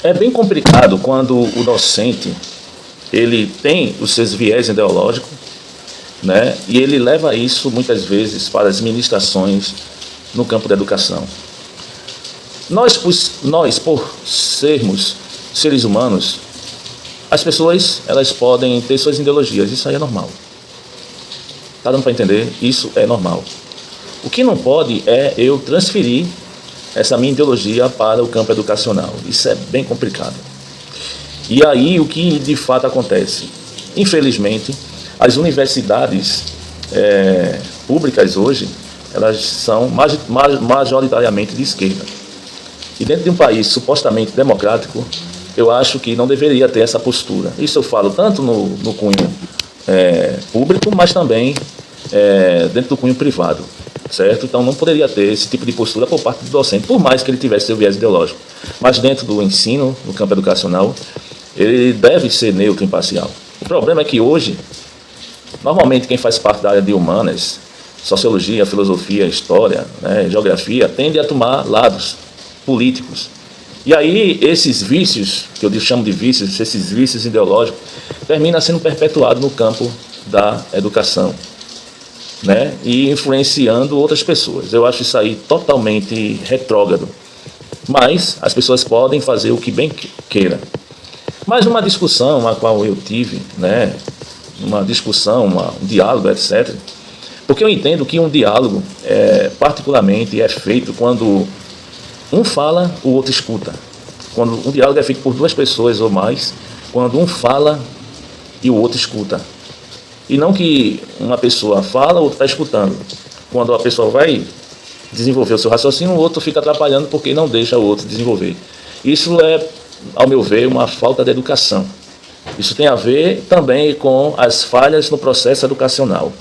É bem complicado quando o docente ele tem os seus viés ideológicos, né? E ele leva isso muitas vezes para as ministrações no campo da educação. Nós, por sermos seres humanos, as pessoas elas podem ter suas ideologias, isso aí é normal. Está dando para entender? Isso é normal. O que não pode é eu transferir essa minha ideologia para o campo educacional. Isso é bem complicado. E aí o que de fato acontece? Infelizmente, as universidades públicas hoje, elas são majoritariamente de esquerda. E dentro de um país supostamente democrático, eu acho que não deveria ter essa postura. Isso eu falo tanto no cunho público, mas também dentro do cunho privado, certo? Então não poderia ter esse tipo de postura por parte do docente, por mais que ele tivesse seu viés ideológico. Mas dentro do ensino, no campo educacional, ele deve ser neutro e imparcial. O problema é que hoje, normalmente quem faz parte da área de humanas, sociologia, filosofia, história, geografia, tende a tomar lados políticos. E aí esses vícios, que eu chamo de vícios, esses vícios ideológicos, terminam sendo perpetuados no campo da educação, e influenciando outras pessoas. Eu acho isso aí totalmente retrógrado. Mas as pessoas podem fazer o que bem queira. Mas uma discussão a qual eu tive, uma discussão, um diálogo, etc. Porque eu entendo que um diálogo, particularmente, é feito quando um fala, o outro escuta. Quando um diálogo é feito por duas pessoas ou mais, quando um fala e o outro escuta. E não que uma pessoa fala, o outro está escutando. Quando a pessoa vai desenvolver o seu raciocínio, o outro fica atrapalhando porque não deixa o outro desenvolver. Isso é, ao meu ver, uma falta de educação. Isso tem a ver também com as falhas no processo educacional,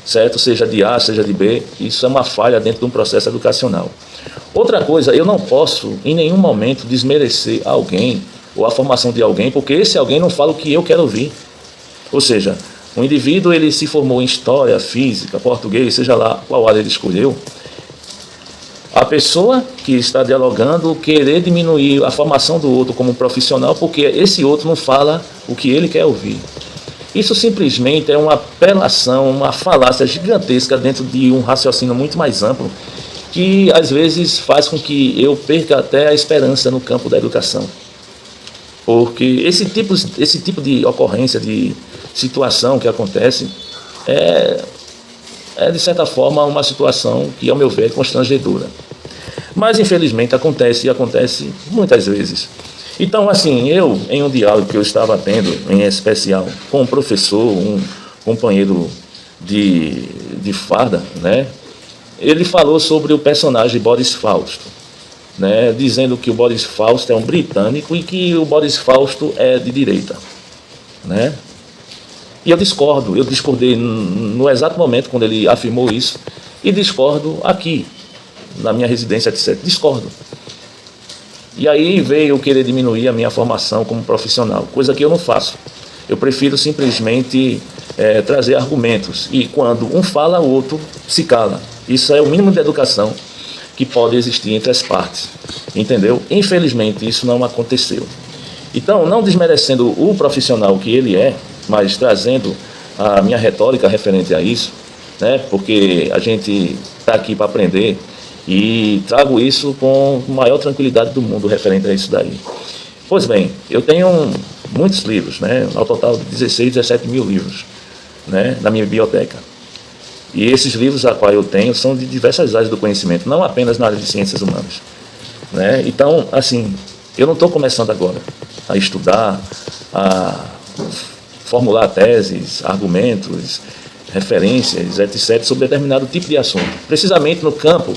certo? Seja de A, seja de B, isso é uma falha dentro de um processo educacional. Outra coisa, eu não posso em nenhum momento desmerecer alguém ou a formação de alguém, porque esse alguém não fala o que eu quero ouvir. Ou seja, um indivíduo ele se formou em história, física, português, seja lá qual área ele escolheu. A pessoa que está dialogando querer diminuir a formação do outro como profissional porque esse outro não fala o que ele quer ouvir. Isso simplesmente é uma apelação, uma falácia gigantesca dentro de um raciocínio muito mais amplo que às vezes faz com que eu perca até a esperança no campo da educação. Porque esse tipo de ocorrência, de situação que acontece, é de certa forma uma situação que, ao meu ver, é constrangedora. Mas, infelizmente, acontece, e acontece muitas vezes. Então, assim, eu, em um diálogo que eu estava tendo, em especial, com um professor, um companheiro de farda, ele falou sobre o personagem Boris Fausto, dizendo que o Boris Fausto é um britânico e que o Boris Fausto é de direita, E eu discordei no exato momento quando ele afirmou isso, e discordo aqui, na minha residência, etc. Discordo. E aí veio querer diminuir a minha formação como profissional, coisa que eu não faço. Eu prefiro simplesmente trazer argumentos, e quando um fala, o outro se cala. Isso é o mínimo de educação que pode existir entre as partes, entendeu? Infelizmente, isso não aconteceu. Então, não desmerecendo o profissional que ele é, mas trazendo a minha retórica referente a isso, porque a gente está aqui para aprender e trago isso com a maior tranquilidade do mundo referente a isso daí. Pois bem, eu tenho muitos livros, ao total de 16, 17 mil livros, na minha biblioteca. E esses livros a quais eu tenho são de diversas áreas do conhecimento, não apenas na área de ciências humanas. Então, assim, eu não estou começando agora a estudar, a formular teses, argumentos, referências, etc., sobre determinado tipo de assunto. Precisamente no campo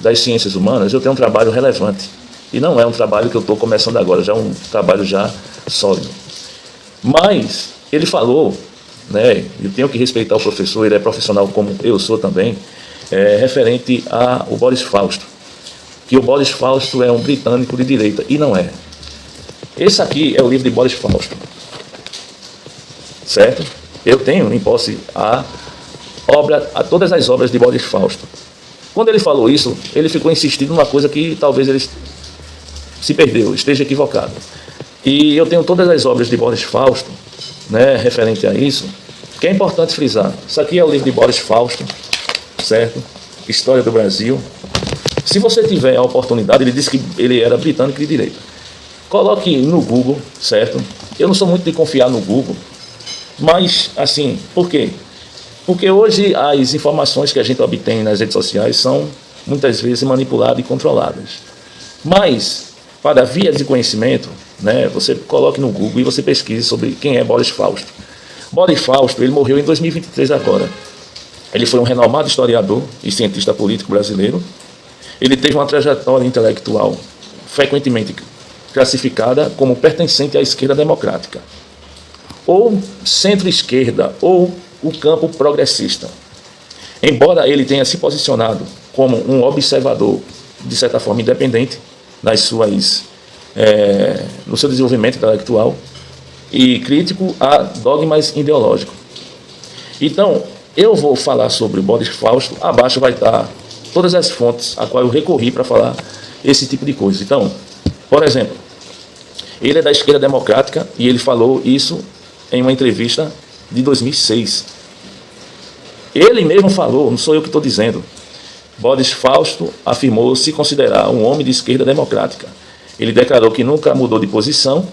das ciências humanas, eu tenho um trabalho relevante. E não é um trabalho que eu estou começando agora, já é um trabalho já sólido. Mas ele falou, eu tenho que respeitar o professor, ele é profissional como eu sou também, referente ao Boris Fausto, que o Boris Fausto é um britânico de direita, e não é. Esse aqui é o livro de Boris Fausto, certo? Eu tenho em posse a todas as obras de Boris Fausto. Quando ele falou isso, ele ficou insistindo numa coisa que talvez ele se perdeu, esteja equivocado. E eu tenho todas as obras de Boris Fausto, né, referente a isso, que é importante frisar. Isso aqui é o livro de Boris Fausto, certo? História do Brasil. Se você tiver a oportunidade, ele disse que ele era britânico de direita. Coloque no Google, certo? Eu não sou muito de confiar no Google, mas, assim, por quê? Porque hoje as informações que a gente obtém nas redes sociais são, muitas vezes, manipuladas e controladas. Mas, para vias de conhecimento, né, você coloque no Google e você pesquise sobre quem é Boris Fausto. Boris Fausto, ele morreu em 2023 agora. Ele foi um renomado historiador e cientista político brasileiro. Ele teve uma trajetória intelectual frequentemente classificada como pertencente à esquerda democrática, ou centro-esquerda, ou o campo progressista. Embora ele tenha se posicionado como um observador, de certa forma, independente no seu desenvolvimento intelectual e crítico a dogmas ideológicos. Então, eu vou falar sobre Boris Fausto, abaixo vai estar todas as fontes a qual eu recorri para falar esse tipo de coisa. Então, por exemplo, ele é da esquerda democrática e ele falou isso em uma entrevista de 2006. Ele mesmo falou, não sou eu que estou dizendo. Boris Fausto afirmou se considerar um homem de esquerda democrática. Ele declarou que nunca mudou de posição.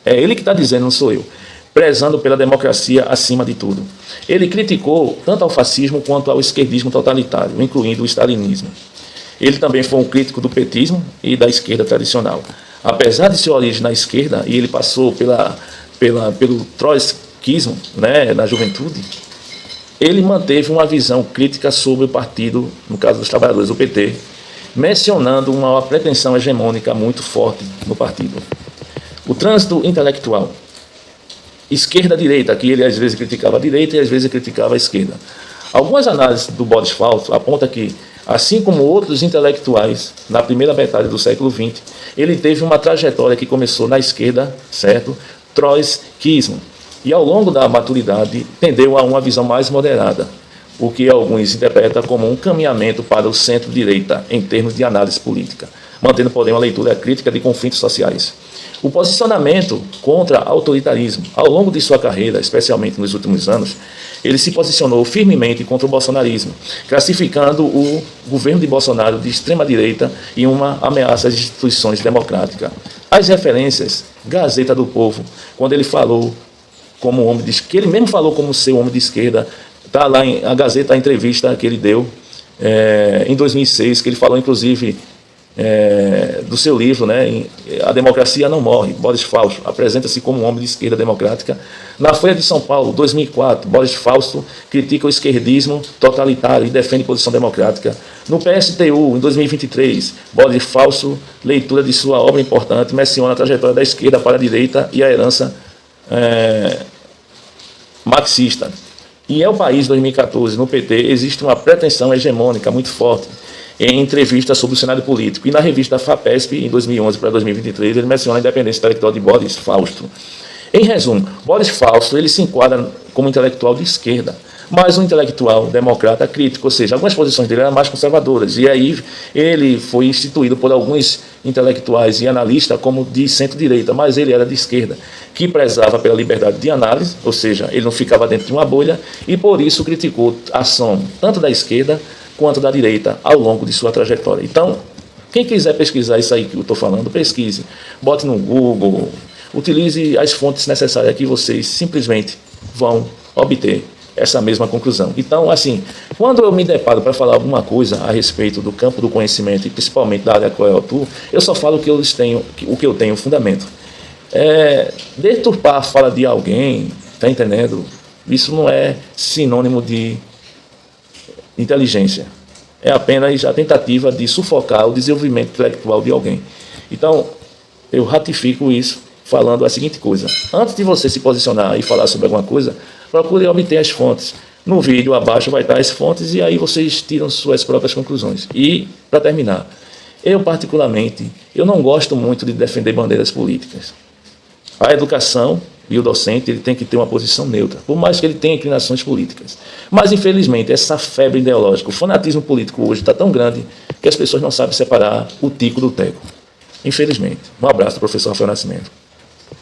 É ele que está dizendo, não sou eu. Prezando pela democracia acima de tudo. Ele criticou tanto ao fascismo quanto ao esquerdismo totalitário, incluindo o stalinismo. Ele também foi um crítico do petismo e da esquerda tradicional. Apesar de sua origem na esquerda, e ele passou pelo trotskismo, né, na juventude, ele manteve uma visão crítica sobre o partido, no caso dos trabalhadores, o PT, mencionando uma pretensão hegemônica muito forte no partido. O trânsito intelectual, esquerda-direita, que ele às vezes criticava a direita e às vezes criticava a esquerda. Algumas análises do Boris Fausto apontam que, assim como outros intelectuais na primeira metade do século XX, ele teve uma trajetória que começou na esquerda, certo? Trotskismo. E ao longo da maturidade tendeu a uma visão mais moderada, o que alguns interpretam como um caminhamento para o centro-direita em termos de análise política, mantendo, porém, uma leitura crítica de conflitos sociais. O posicionamento contra autoritarismo, ao longo de sua carreira, especialmente nos últimos anos, ele se posicionou firmemente contra o bolsonarismo, classificando o governo de Bolsonaro de extrema-direita e uma ameaça às instituições democráticas. As referências, Gazeta do Povo, quando ele falou como homem de esquerda, ele mesmo falou como ser homem de esquerda, está lá a Gazeta, a entrevista que ele deu em 2006, que ele falou, inclusive, do seu livro, né, A Democracia Não Morre, Boris Fausto, apresenta-se como um homem de esquerda democrática. Na Folha de São Paulo, 2004, Boris Fausto critica o esquerdismo totalitário e defende posição democrática. No PSTU, em 2023, Boris Fausto, leitura de sua obra importante, menciona a trajetória da esquerda para a direita e a herança marxista. E o País, 2014, no PT, existe uma pretensão hegemônica muito forte em entrevista sobre o cenário político. E na revista FAPESP, em 2011 para 2023, ele menciona a independência intelectual de Boris Fausto. Em resumo, Boris Fausto ele se enquadra como intelectual de esquerda, mas um intelectual democrata crítico, ou seja, algumas posições dele eram mais conservadoras. E aí ele foi instituído por alguns intelectuais e analistas como de centro-direita, mas ele era de esquerda, que prezava pela liberdade de análise, ou seja, ele não ficava dentro de uma bolha, e por isso criticou a ação tanto da esquerda quanto da direita ao longo de sua trajetória. Então, quem quiser pesquisar isso aí que eu estou falando, pesquise, bote no Google, utilize as fontes necessárias que vocês simplesmente vão obter essa mesma conclusão. Então, assim, quando eu me deparo para falar alguma coisa a respeito do campo do conhecimento e principalmente da área a qual eu atuo, eu só falo o que eu tenho fundamento. Deturpar a fala de alguém, tá entendendo? Isso não é sinônimo de inteligência. É apenas a tentativa de sufocar o desenvolvimento intelectual de alguém. Então, eu ratifico isso falando a seguinte coisa. Antes de você se posicionar e falar sobre alguma coisa, procure obter as fontes. No vídeo abaixo vai estar as fontes e aí vocês tiram suas próprias conclusões. E, para terminar, eu particularmente, eu não gosto muito de defender bandeiras políticas. A educação e o docente ele tem que ter uma posição neutra, por mais que ele tenha inclinações políticas. Mas, infelizmente, essa febre ideológica, o fanatismo político hoje está tão grande que as pessoas não sabem separar o tico do teco. Infelizmente. Um abraço, professor Rafael Nascimento.